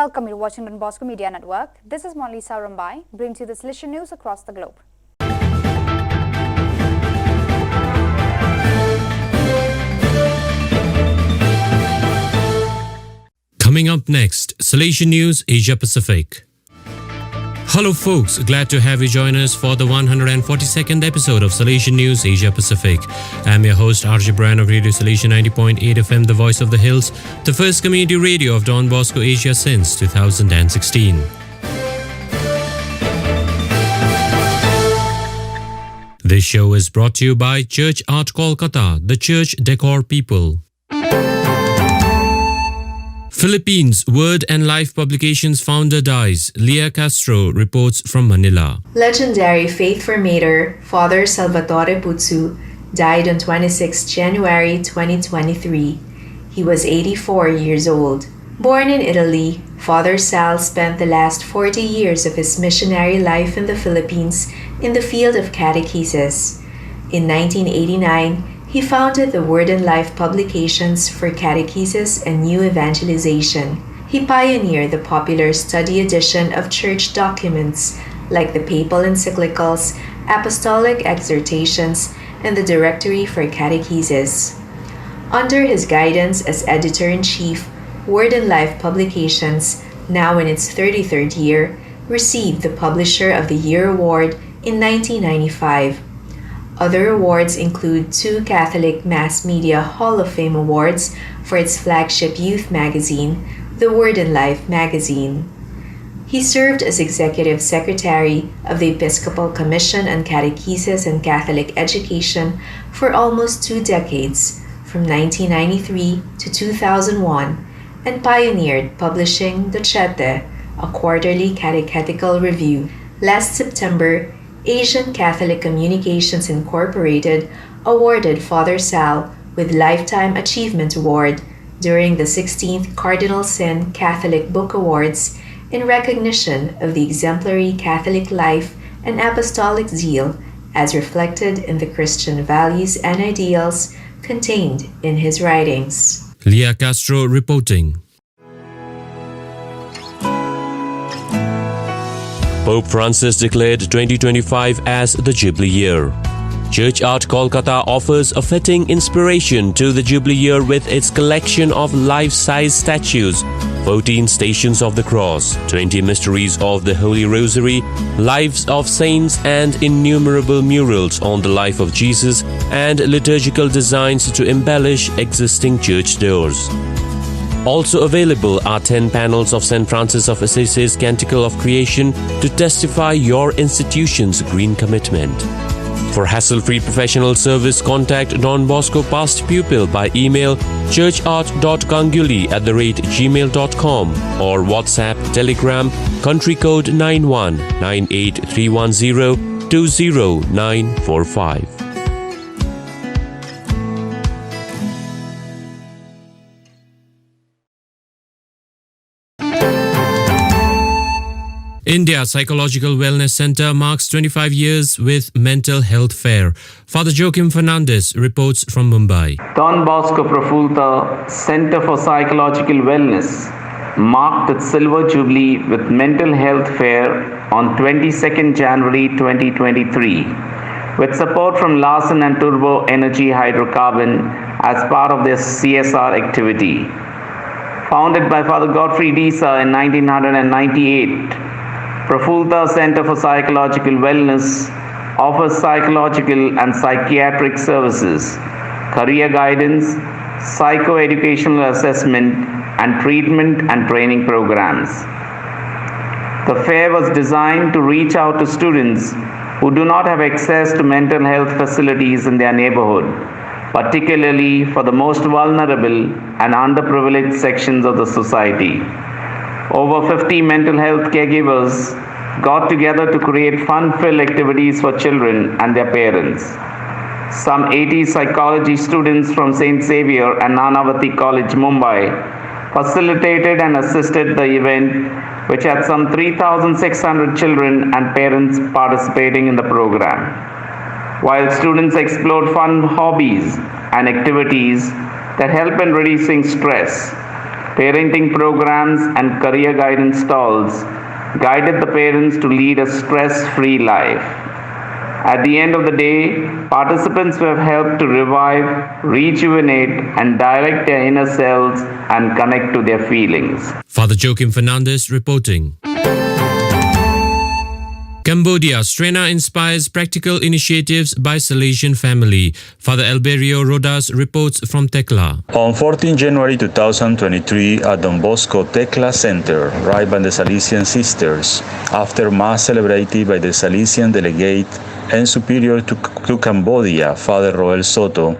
welcome you to watching Don Bosco Media Network. This is Monalisa Rambai, brings you the Salesian news across the globe. Coming up next, Salesian News Asia Pacific. Hello folks, glad to have you join us for the 142nd episode of Salesian News Asia Pacific. I'm your host RJ Brian of Radio Salesian 90.8 FM, the voice of the hills, the first community radio of Don Bosco Asia since 2016. This show is brought to you by Church Art Kolkata, the church decor people. Philippines Word and Life Publications founder dies. Leah Castro reports from Manila. Legendary faith formator Father Salvatore Putsu died on 26 January 2023. He was 84 years old. Born in Italy, Father Sal spent the last 40 years of his missionary life in the Philippines in the field of catechesis. In 1989, he founded the Word and Life Publications for catechesis and new evangelization. He pioneered the popular study edition of church documents like the papal encyclicals, apostolic exhortations, and the Directory for Catechesis. Under his guidance as editor-in-chief, Word and Life Publications, now in its 33rd year, received the Publisher of the Year award in 1995. Other awards include 2 Catholic Mass Media Hall of Fame awards for its flagship youth magazine, the Word and Life magazine. He served as Executive Secretary of the Episcopal Commission on Catechesis and Catholic Education for almost 2 decades, from 1993 to 2001, and pioneered publishing the Chete, a quarterly catechetical review. Last September, Asian Catholic Communications Incorporated awarded Father Sal with Lifetime Achievement Award during the 16th Cardinal Sin Catholic Book Awards in recognition of the exemplary Catholic life and apostolic zeal as reflected in the Christian values and ideals contained in his writings. Leah Castro reporting. Pope Francis declared 2025 as the Jubilee Year. Church Art Kolkata offers a fitting inspiration to the Jubilee Year with its collection of life-size statues, 14 Stations of the Cross, 20 Mysteries of the Holy Rosary, Lives of Saints, and innumerable murals on the life of Jesus and liturgical designs to embellish existing church doors. Also available are 10 panels of St. Francis of Assisi's Canticle of Creation to testify your institution's green commitment. For hassle-free professional service, contact Don Bosco past pupil by email churchart.ganguly@gmail.com or WhatsApp, Telegram, country code 91 98310 20945. India Psychological Wellness Center marks 25 years with Mental Health Fair. Father Joachim Fernandez reports from Mumbai. Don Bosco Profulta Center for Psychological Wellness marked its Silver Jubilee with Mental Health Fair on 22nd January 2023 with support from Larsen and Turbo Energy Hydrocarbon as part of their CSR activity. Founded by Father Godfrey Disa in 1998, Profulta Center for Psychological Wellness offers psychological and psychiatric services, career guidance, psychoeducational assessment, and treatment and training programs. The fair was designed to reach out to students who do not have access to mental health facilities in their neighborhood, particularly for the most vulnerable and underprivileged sections of the society. Over 50 mental health caregivers got together to create fun-filled activities for children and their parents. Some 80 psychology students from St. Xavier and Nanavati College, Mumbai, facilitated and assisted the event, which had some 3,600 children and parents participating in the program. While students explored fun hobbies and activities that help in reducing stress, parenting programs, and career guidance stalls guided the parents to lead a stress-free life. At the end of the day, participants were helped to revive, rejuvenate, and direct their inner selves and connect to their feelings. Father Joachim Fernandez reporting. Cambodia, Strena inspires practical initiatives by Salesian family. Father Alberio Rodas reports from Tekla. On 14 January 2023 at Don Bosco Tekla Center, right by the Salesian sisters, after Mass celebrated by the Salesian delegate and superior to Cambodia, Father Roel Soto,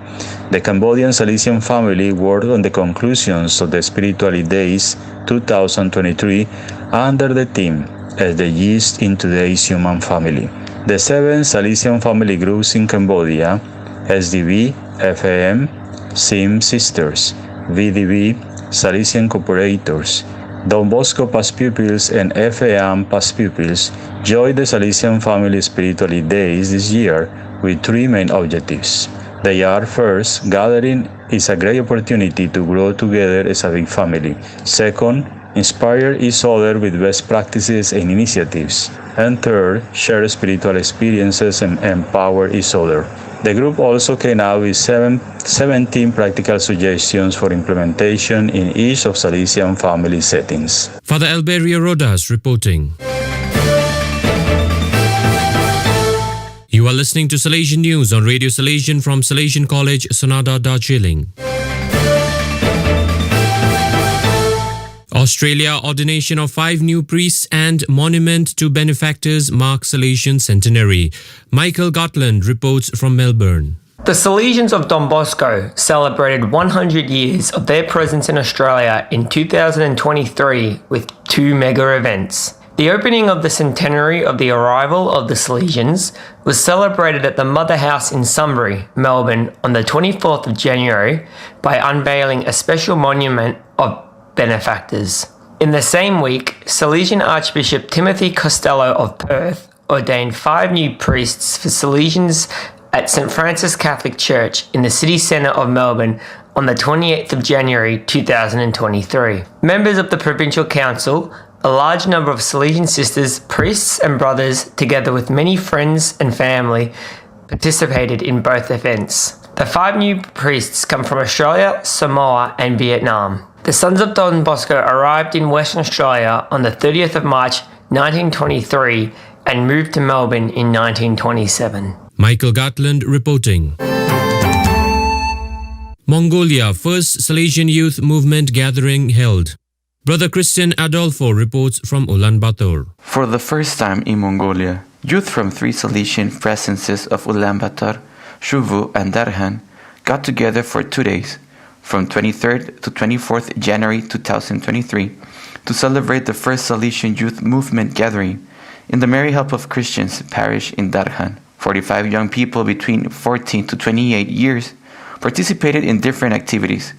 the Cambodian Salesian family worked on the conclusions of the Spirituality Days 2023 under the theme as the yeast in today's human family. The 7 Salesian family groups in Cambodia, SDB, FAM, SIM Sisters, VDB, Salesian Cooperators, Don Bosco Past Pupils, and FAM Past Pupils, joined the Salesian Family Spirituality Days this year with 3 main objectives. They are: first, gathering is a great opportunity to grow together as a big family. Second, inspire each other with best practices and initiatives. And third, share spiritual experiences and empower each other. The group also came out with 17 practical suggestions for implementation in each of Salesian family settings. Father Alberio Rodas reporting. You are listening to Salesian News on Radio Salesian from Salesian College, Sonada, Darjeeling. Australia, ordination of 5 new priests and monument to benefactors mark Salesian centenary. Michael Gotland reports from Melbourne. The Salesians of Don Bosco celebrated 100 years of their presence in Australia in 2023 with 2 mega events. The opening of the centenary of the arrival of the Salesians was celebrated at the Mother House in Sunbury, Melbourne on the 24th of January by unveiling a special monument of benefactors. In the same week, Salesian Archbishop Timothy Costello of Perth ordained 5 new priests for Salesians at St Francis Catholic Church in the city centre of Melbourne on the 28th of January 2023. Members of the Provincial Council, a large number of Salesian sisters, priests and brothers, together with many friends and family, participated in both events. The 5 new priests come from Australia, Samoa and Vietnam. The Sons of Don Bosco arrived in Western Australia on the 30th of March 1923 and moved to Melbourne in 1927. Michael Gatland reporting. Mongolia, first Salesian Youth Movement gathering held. Brother Christian Adolfo reports from Ulaanbaatar. For the first time in Mongolia, youth from 3 Salesian presences of Ulaanbaatar, Shuvu and Darhan got together for 2 days, from 23rd to 24th January 2023, to celebrate the first Salesian Youth Movement gathering in the Mary Help of Christians parish in Darhan. 45 young people between 14 to 28 years participated in different activities,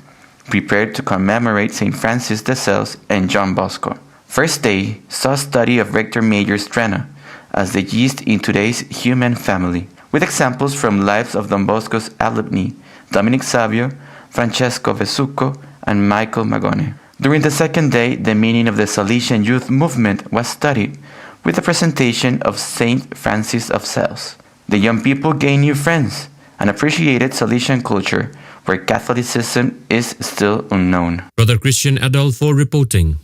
prepared to commemorate St. Francis de Sales and John Bosco. First day saw study of Rector Major Strena as the yeast in today's human family, with examples from lives of Don Bosco's alumni, Dominic Savio, Francesco Vesuco, and Michael Magone. During the second day, the meaning of the Salesian Youth Movement was studied, with a presentation of St. Francis of Sales. The young people gained new friends and appreciated Salesian culture, where Catholicism is still unknown. Brother Christian Adolfo reporting.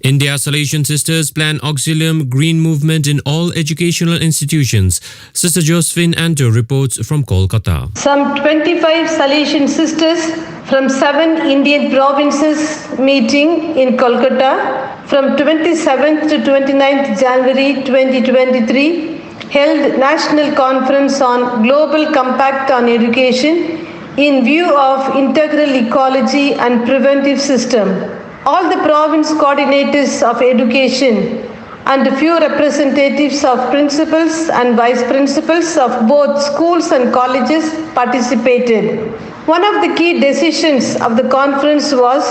India Salesian Sisters plan Auxilium Green Movement in all educational institutions. Sister Josephine Anto reports from Kolkata. Some 25 Salesian sisters from 7 Indian provinces meeting in Kolkata from 27th to 29th January 2023 held National Conference on Global Compact on Education in view of integral ecology and preventive system. All the province coordinators of education and a few representatives of principals and vice principals of both schools and colleges participated. One of the key decisions of the conference was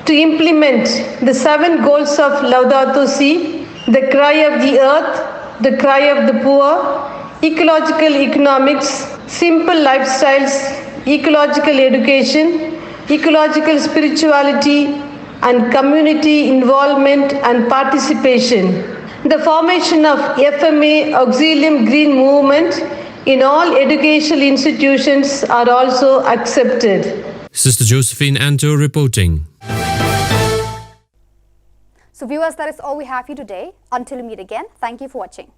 to implement the 7 goals of Laudato Si, the cry of the earth, the cry of the poor, ecological economics, simple lifestyles, ecological education, ecological spirituality, and community involvement and participation. The formation of FMA Auxilium Green Movement in all educational institutions are also accepted. Sister Josephine Anto reporting. So viewers, that is all we have for you today. Until we meet again, thank you for watching.